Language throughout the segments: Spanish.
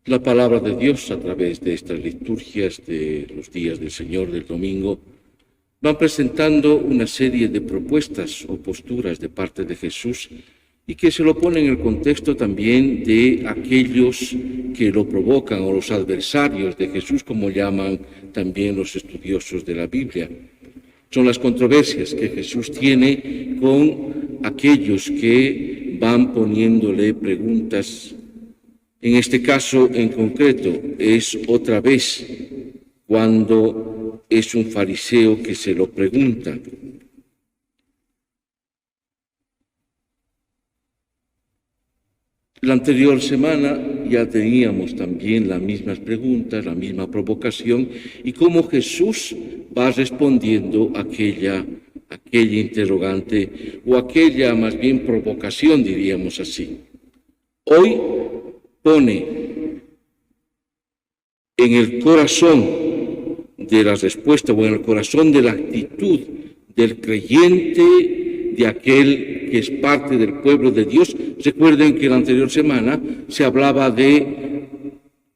La palabra de Dios a través de estas liturgias de los días del Señor, del domingo, van presentando una serie de propuestas o posturas de parte de Jesús y que se lo ponen en el contexto también de aquellos que lo provocan o los adversarios de Jesús, como llaman también los estudiosos de la Biblia. Son las controversias que Jesús tiene con aquellos que van poniéndole preguntas. En este caso en concreto es otra vez cuando es un fariseo que se lo pregunta. La anterior semana ya teníamos también las mismas preguntas, la misma provocación y cómo Jesús va respondiendo aquella interrogante o aquella más bien provocación, diríamos así. Hoy pone en el corazón de la respuesta o en el corazón de la actitud del creyente, de aquel que es parte del pueblo de Dios. Recuerden que la anterior semana se hablaba de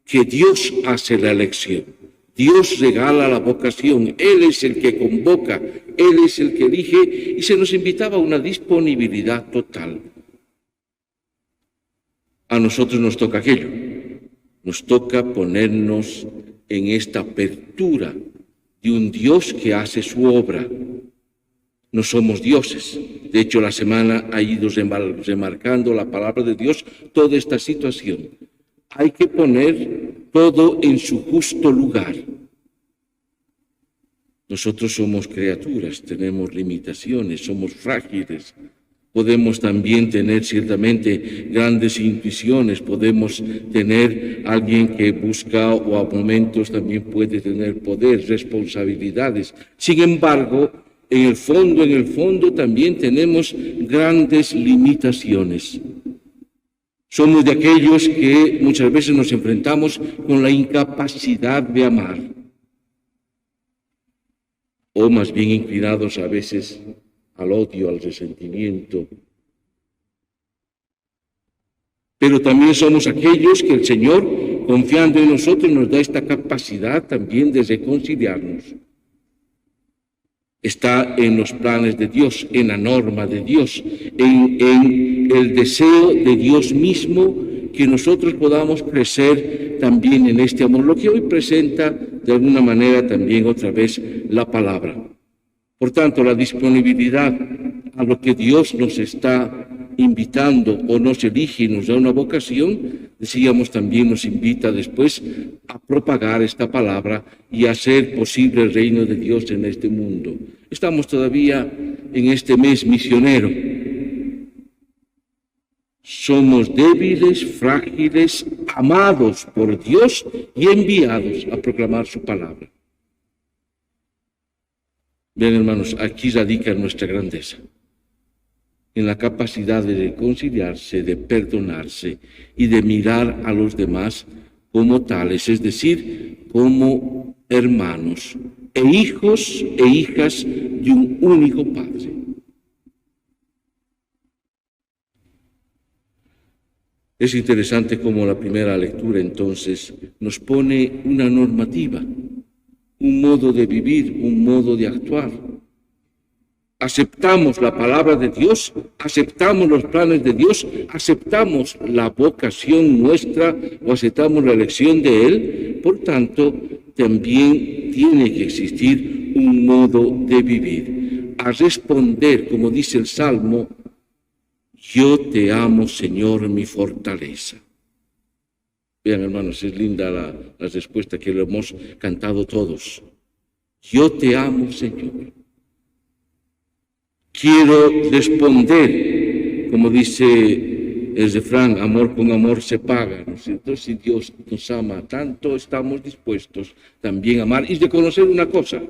que Dios hace la elección. Dios regala la vocación, Él es el que convoca, Él es el que elige y se nos invitaba a una disponibilidad total. A nosotros nos toca aquello, nos toca ponernos en esta apertura de un Dios que hace su obra. No somos dioses. De hecho, la semana ha ido remarcando la palabra de Dios toda esta situación. Hay que poner todo en su justo lugar. Nosotros somos criaturas, tenemos limitaciones, somos frágiles. Podemos también tener ciertamente grandes intuiciones, podemos tener alguien que busca o a momentos también puede tener poder, responsabilidades. Sin embargo, en el fondo también tenemos grandes limitaciones. Somos de aquellos que muchas veces nos enfrentamos con la incapacidad de amar, o más bien inclinados a veces al odio, al resentimiento. Pero también somos aquellos que el Señor, confiando en nosotros, nos da esta capacidad también de reconciliarnos. Está en los planes de Dios, en la norma de Dios, en el deseo de Dios mismo que nosotros podamos crecer también en este amor, lo que hoy presenta de alguna manera también otra vez la palabra. Por tanto, la disponibilidad a lo que Dios nos está invitando o nos elige y nos da una vocación, decíamos también nos invita después a propagar esta palabra y a hacer posible el reino de Dios en este mundo. Estamos todavía en este mes misionero. Somos débiles, frágiles, amados por Dios y enviados a proclamar su palabra. Bien, hermanos, aquí radica nuestra grandeza, en la capacidad de reconciliarse, de perdonarse y de mirar a los demás como tales, es decir, como hermanos e hijos e hijas de un único Padre. Es interesante cómo la primera lectura entonces nos pone una normativa, un modo de vivir, un modo de actuar. Aceptamos la palabra de Dios, aceptamos los planes de Dios, aceptamos la vocación nuestra o aceptamos la elección de Él. Por tanto, también tiene que existir un modo de vivir. A responder, como dice el Salmo, yo te amo, Señor, mi fortaleza. Vean, hermanos, es linda la respuesta que lo hemos cantado todos. Yo te amo, Señor. Quiero responder, como dice el refrán, amor con amor se paga, ¿no es cierto? Si Dios nos ama tanto, estamos dispuestos también a amar y reconocer una cosa,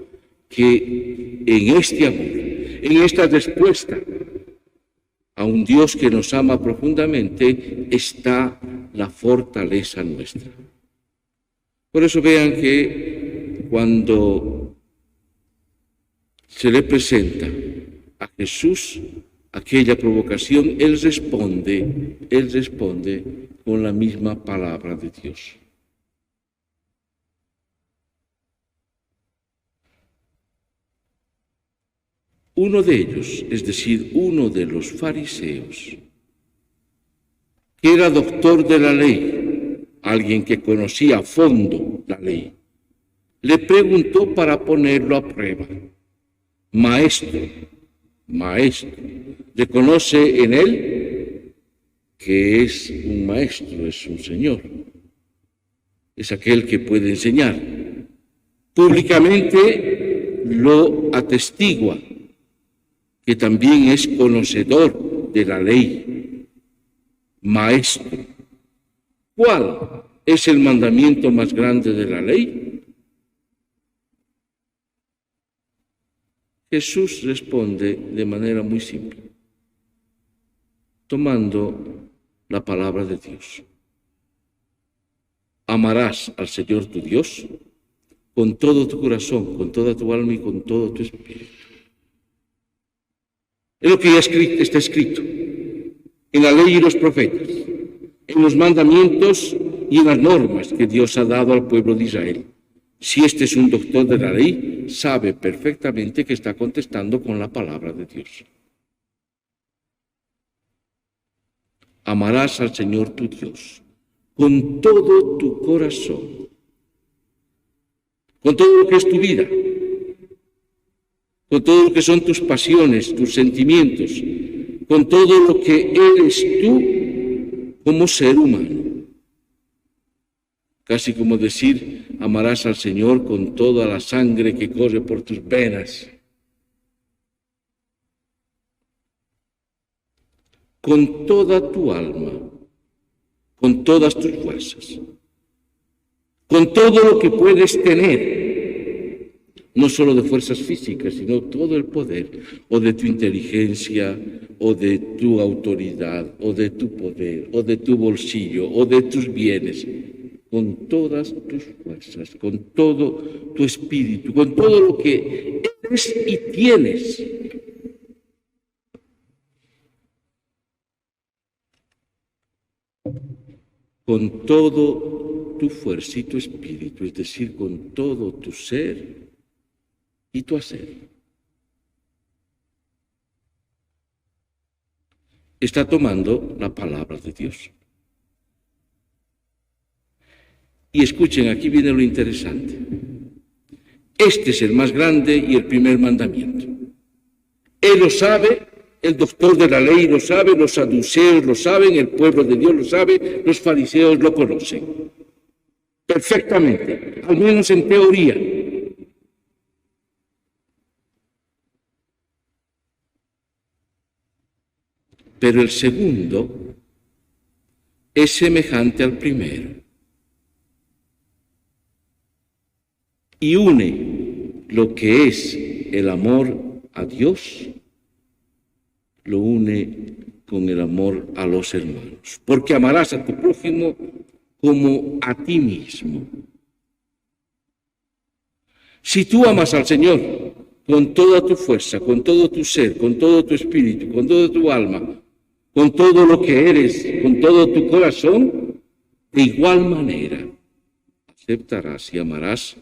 que en este amor, en esta respuesta a un Dios que nos ama profundamente, está la fortaleza nuestra. Por eso vean que cuando se le presenta a Jesús aquella provocación, Él responde con la misma palabra de Dios. Uno de ellos, es decir, uno de los fariseos, que era doctor de la ley, alguien que conocía a fondo la ley, le preguntó para ponerlo a prueba: Maestro, ¿reconoce en él que es un maestro, es un señor? Es aquel que puede enseñar. Públicamente lo atestigua, que también es conocedor de la ley. Maestro, ¿cuál es el mandamiento más grande de la ley? Jesús responde de manera muy simple, tomando la palabra de Dios. Amarás al Señor tu Dios con todo tu corazón, con toda tu alma y con todo tu espíritu. Es lo que ya está escrito en la ley y los profetas, en los mandamientos y en las normas que Dios ha dado al pueblo de Israel. Si este es un doctor de la ley, sabe perfectamente que está contestando con la palabra de Dios. Amarás al Señor tu Dios con todo tu corazón, con todo lo que es tu vida, con todo lo que son tus pasiones, tus sentimientos, con todo lo que eres tú como ser humano. Casi como decir, amarás al Señor con toda la sangre que corre por tus venas, con toda tu alma, con todas tus fuerzas, con todo lo que puedes tener, no solo de fuerzas físicas, sino todo el poder, o de tu inteligencia, o de tu autoridad, o de tu poder, o de tu bolsillo, o de tus bienes, con todas tus fuerzas, con todo tu espíritu, con todo lo que eres y tienes. Con todo tu fuerza y tu espíritu, es decir, con todo tu ser y tu hacer. Está tomando la palabra de Dios. Y escuchen, aquí viene lo interesante. Este es el más grande y el primer mandamiento. Él lo sabe, el doctor de la ley lo sabe, los saduceos lo saben, el pueblo de Dios lo sabe, los fariseos lo conocen perfectamente, al menos en teoría. Pero el segundo es semejante al primero y une lo que es el amor a Dios, lo une con el amor a los hermanos, porque amarás a tu prójimo como a ti mismo. Si tú amas al Señor con toda tu fuerza, con todo tu ser, con todo tu espíritu, con toda tu alma, con todo lo que eres, con todo tu corazón, de igual manera aceptarás y amarás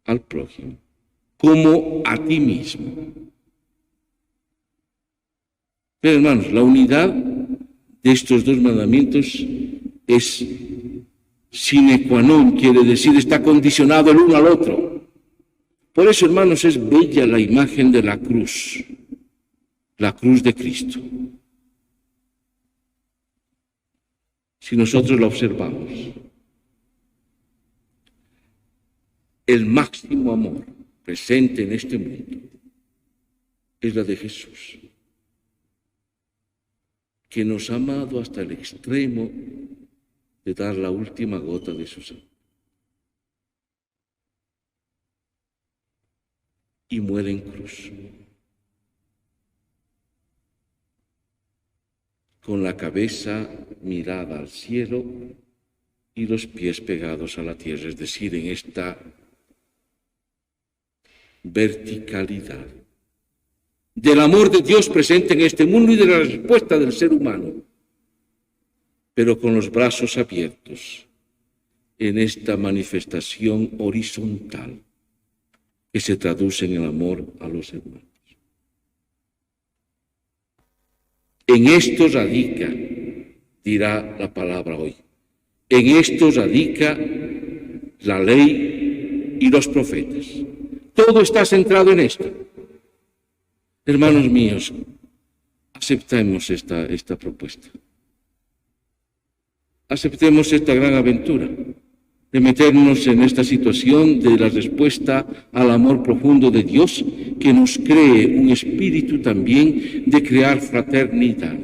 al prójimo como a ti mismo. Pero hermanos, la unidad de estos dos mandamientos es sine qua non, quiere decir, está condicionado el uno al otro. Por eso, hermanos, es bella la imagen de la cruz de Cristo. Si nosotros la observamos, el máximo amor presente en este mundo es la de Jesús, que nos ha amado hasta el extremo de dar la última gota de su sangre. Y muere en cruz, con la cabeza mirada al cielo y los pies pegados a la tierra, es decir, en esta verticalidad del amor de Dios presente en este mundo y de la respuesta del ser humano, pero con los brazos abiertos en esta manifestación horizontal que se traduce en el amor a los hermanos. En esto radica, dirá la palabra hoy, en esto radica la ley y los profetas. Todo está centrado en esto. Hermanos míos, aceptemos esta propuesta. Aceptemos esta gran aventura de meternos en esta situación de la respuesta al amor profundo de Dios, que nos cree un espíritu también de crear fraternidad,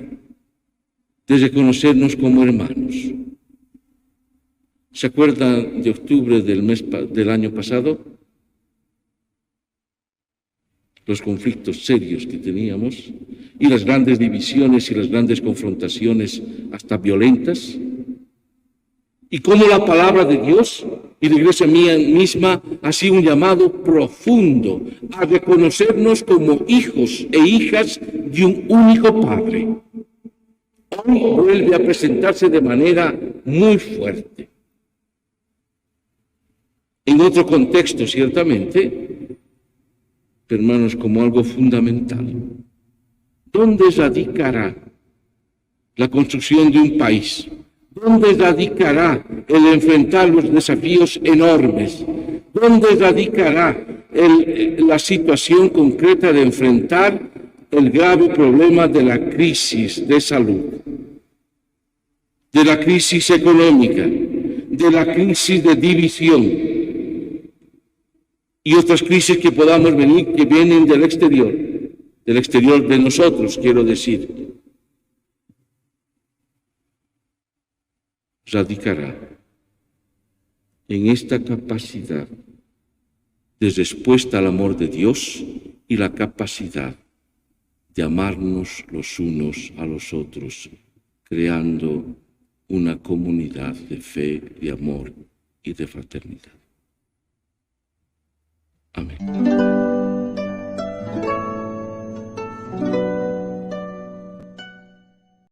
de reconocernos como hermanos. ¿Se acuerdan de octubre del año pasado? Los conflictos serios que teníamos y las grandes divisiones y las grandes confrontaciones hasta violentas. Y cómo la palabra de Dios y la Iglesia misma ha sido un llamado profundo a reconocernos como hijos e hijas de un único Padre. Hoy vuelve a presentarse de manera muy fuerte. En otro contexto, ciertamente, pero hermanos, como algo fundamental. ¿Dónde radicará la construcción de un país? ¿Dónde radicará el enfrentar los desafíos enormes? ¿Dónde radicará la situación concreta de enfrentar el grave problema de la crisis de salud, de la crisis económica, de la crisis de división y otras crisis que podamos venir, que vienen del exterior de nosotros, quiero decir? Radicará en esta capacidad de respuesta al amor de Dios y la capacidad de amarnos los unos a los otros, creando una comunidad de fe, de amor y de fraternidad.